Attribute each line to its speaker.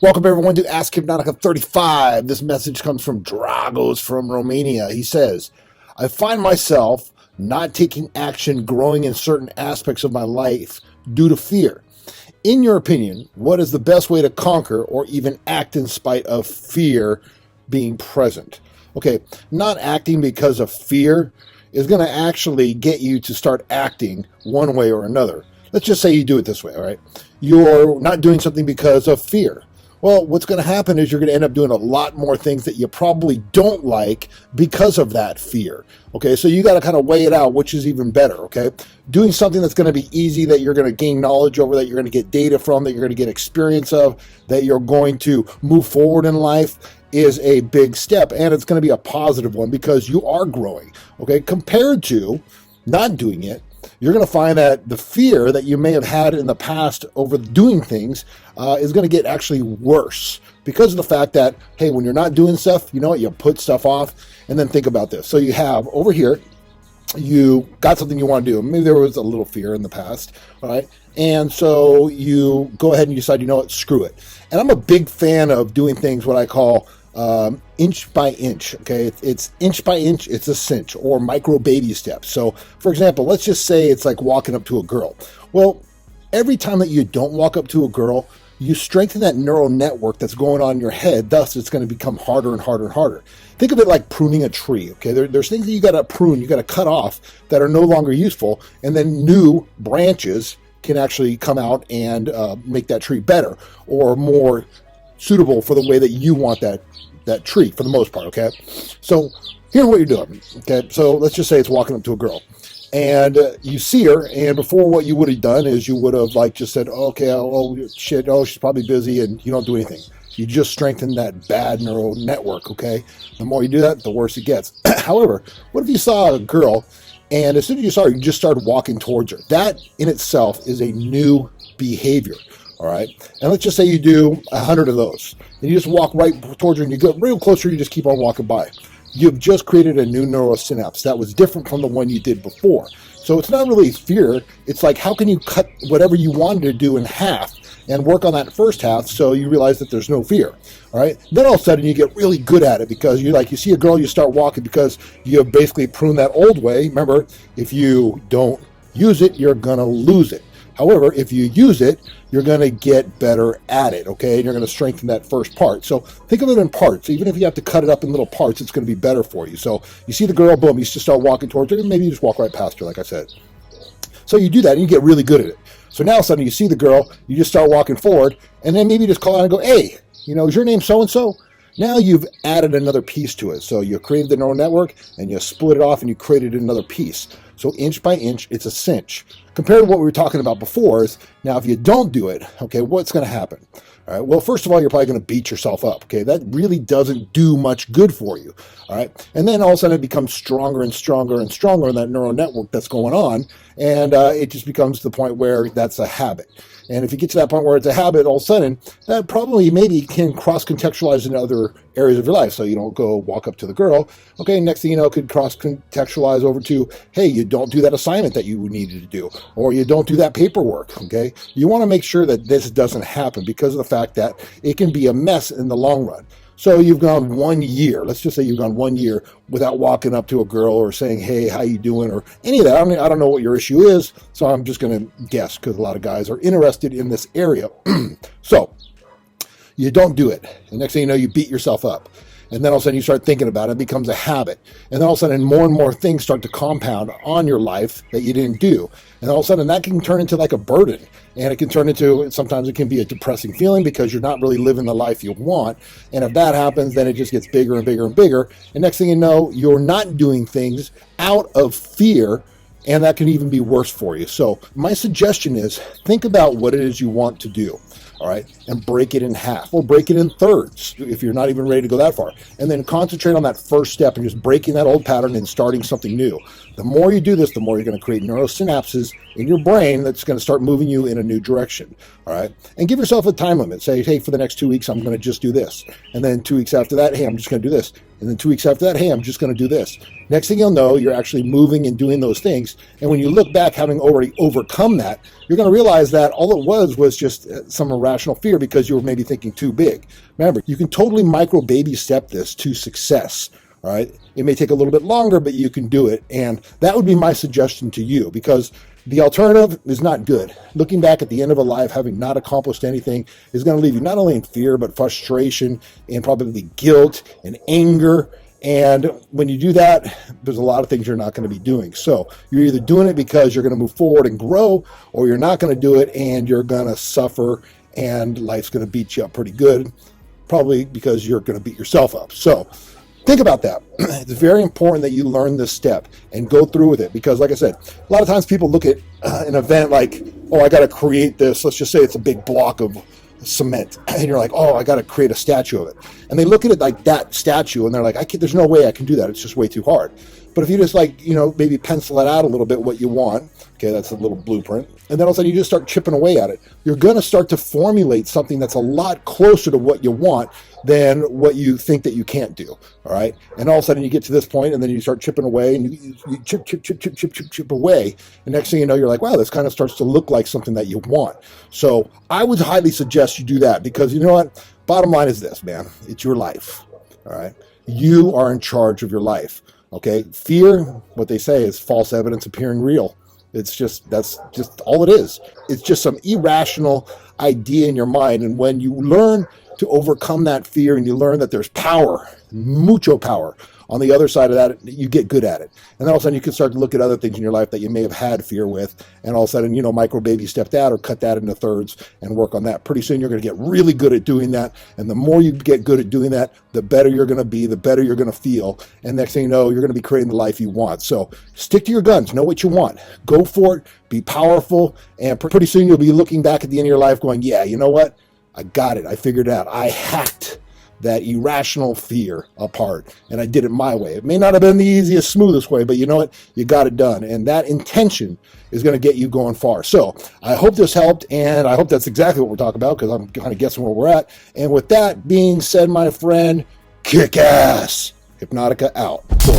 Speaker 1: Welcome everyone to Ask Hypnotica 35. This message comes from Dragos from Romania. He says, I find myself not taking action growing in certain aspects of my life due to fear. In your opinion, what is the best way to conquer or even act in spite of fear being present? Okay, not acting because of fear is going to actually get you to start acting one way or another. Let's just say you do it this way, all right? You're not doing something because of fear. Well, what's going to happen is you're going to end up doing a lot more things that you probably don't like because of that fear. Okay, so you got to kind of weigh it out, which is even better. Okay, doing something that's going to be easy, that you're going to gain knowledge over, that you're going to get data from, that you're going to get experience of, that you're going to move forward in life is a big step, and it's going to be a positive one because you are growing. Okay, compared to not doing it, you're going to find that the fear that you may have had in the past over doing things is going to get actually worse because of the fact that, hey, when you're not doing stuff, you know what, you put stuff off. And then think about this. So you have over here, you got something you want to do. Maybe there was a little fear in the past, all right? And so you go ahead and you decide, you know what, screw it. And I'm a big fan of doing things what I call inch by inch. Okay, it's inch by inch, it's a cinch, or micro baby steps. So for example, let's just say it's like walking up to a girl. Well, every time that you don't walk up to a girl, you strengthen that neural network that's going on in your head. Thus, it's going to become harder and harder and harder. Think of it like pruning a tree. Okay, there's things that you got to prune, you got to cut off that are no longer useful, and then new branches can actually come out and make that tree better or more suitable for the way that you want that tree for the most part. Okay, so here's what you're doing. Okay, so let's just say it's walking up to a girl and you see her, and before, what you would have done is you would have like just said, okay, oh shit, oh, she's probably busy, and you don't do anything. You just strengthen that bad neural network. Okay, the more you do that, the worse it gets. However, what if you saw a girl and as soon as you saw her, you just started walking towards her? That in itself is a new behavior. All right, and let's just say you do 100 of those, and you just walk right towards her, and you go real closer, you just keep on walking by. You've just created a new neural synapse that was different from the one you did before. So it's not really fear. It's like, how can you cut whatever you wanted to do in half and work on that first half so you realize that there's no fear. All right, then all of a sudden you get really good at it because you see a girl, you start walking because you have basically pruned that old way. Remember, if you don't use it, you're gonna lose it. However, if you use it, you're going to get better at it, okay? And you're going to strengthen that first part. So think of it in parts. Even if you have to cut it up in little parts, it's going to be better for you. So you see the girl, boom, you just start walking towards her, and maybe you just walk right past her, like I said. So you do that, and you get really good at it. So now all of a sudden you see the girl, you just start walking forward, and then maybe you just call out and go, hey, is your name so-and-so? Now you've added another piece to it. So you created the neural network, and you split it off, and you created another piece. So inch by inch, it's a cinch. Compared to what we were talking about before is, now if you don't do it, okay, what's going to happen? All right, well, first of all, you're probably going to beat yourself up, okay? That really doesn't do much good for you, all right? And then all of a sudden it becomes stronger and stronger and stronger in that neural network that's going on, and it just becomes to the point where that's a habit. And if you get to that point where it's a habit, all of a sudden, that probably maybe can cross-contextualize in other areas of your life. So you don't go walk up to the girl. Okay, next thing you know, it could cross-contextualize over to, hey, you don't do that assignment that you needed to do, or you don't do that paperwork, okay? You want to make sure that this doesn't happen because of the fact that it can be a mess in the long run. So you've gone 1 year, let's just say you've gone 1 year without walking up to a girl or saying, hey, how you doing, or any of that. I don't know what your issue is, so I'm just going to guess because a lot of guys are interested in this area. So you don't do it. The next thing you know, you beat yourself up. And then all of a sudden you start thinking about it, it becomes a habit. And then all of a sudden more and more things start to compound on your life that you didn't do. And all of a sudden that can turn into like a burden. And it can turn into, sometimes it can be a depressing feeling because you're not really living the life you want. And if that happens, then it just gets bigger and bigger and bigger. And next thing you know, you're not doing things out of fear, and that can even be worse for you. So my suggestion is think about what it is you want to do. All right, and break it in half or break it in thirds if you're not even ready to go that far. And then concentrate on that first step and just breaking that old pattern and starting something new. The more you do this, the more you're going to create neurosynapses in your brain that's going to start moving you in a new direction. All right, and give yourself a time limit. Say, hey, for the next 2 weeks, I'm going to just do this. And then 2 weeks after that, hey, I'm just going to do this. And then 2 weeks after that, hey, I'm just going to do this. Next thing you'll know, you're actually moving and doing those things. And when you look back, having already overcome that, you're going to realize that all it was just some irrational fear because you were maybe thinking too big. Remember, you can totally micro baby step this to success. All right. It may take a little bit longer, but you can do it. And that would be my suggestion to you, because the alternative is not good. Looking back at the end of a life, having not accomplished anything, is going to leave you not only in fear, but frustration and probably guilt and anger. And when you do that, there's a lot of things you're not going to be doing. So you're either doing it because you're going to move forward and grow, or you're not going to do it and you're going to suffer and life's going to beat you up pretty good, probably because you're going to beat yourself up. So think about that. It's very important that you learn this step and go through with it, because like I said, a lot of times people look at an event like, oh, I got to create this. Let's just say it's a big block of cement, and you're like, oh, I got to create a statue of it. And they look at it like that statue and they're like, there's no way I can do that. It's just way too hard. But if you just maybe pencil it out a little bit what you want, okay, that's a little blueprint, and then all of a sudden you just start chipping away at it, you're going to start to formulate something that's a lot closer to what you want than what you think that you can't do, all right? And all of a sudden you get to this point, and then you start chipping away, and you chip away, and next thing you know, you're like, wow, this kind of starts to look like something that you want. So I would highly suggest you do that, because you know what? Bottom line is this, man. It's your life, all right? You are in charge of your life. Okay, fear, what they say is false evidence appearing real. That's just all it is. It's just some irrational idea in your mind. And when you learn to overcome that fear and you learn that there's power, mucho power, on the other side of that, you get good at it. And then all of a sudden you can start to look at other things in your life that you may have had fear with, and all of a sudden, micro baby step that or cut that into thirds and work on that. Pretty soon you're going to get really good at doing that. And the more you get good at doing that, the better you're going to be, the better you're going to feel. And next thing you know, you're going to be creating the life you want. So stick to your guns. Know what you want. Go for it. Be powerful. And pretty soon you'll be looking back at the end of your life going, yeah, you know what? I got it. I figured it out. I hacked that irrational fear apart, and I did it my way. It may not have been the easiest, smoothest way, but you know what? You got it done, and that intention is going to get you going far. So I hope this helped, and I hope that's exactly what we're talking about, because I'm kind of guessing where we're at. And with that being said, my friend, kick ass. Hypnotica out. Boom.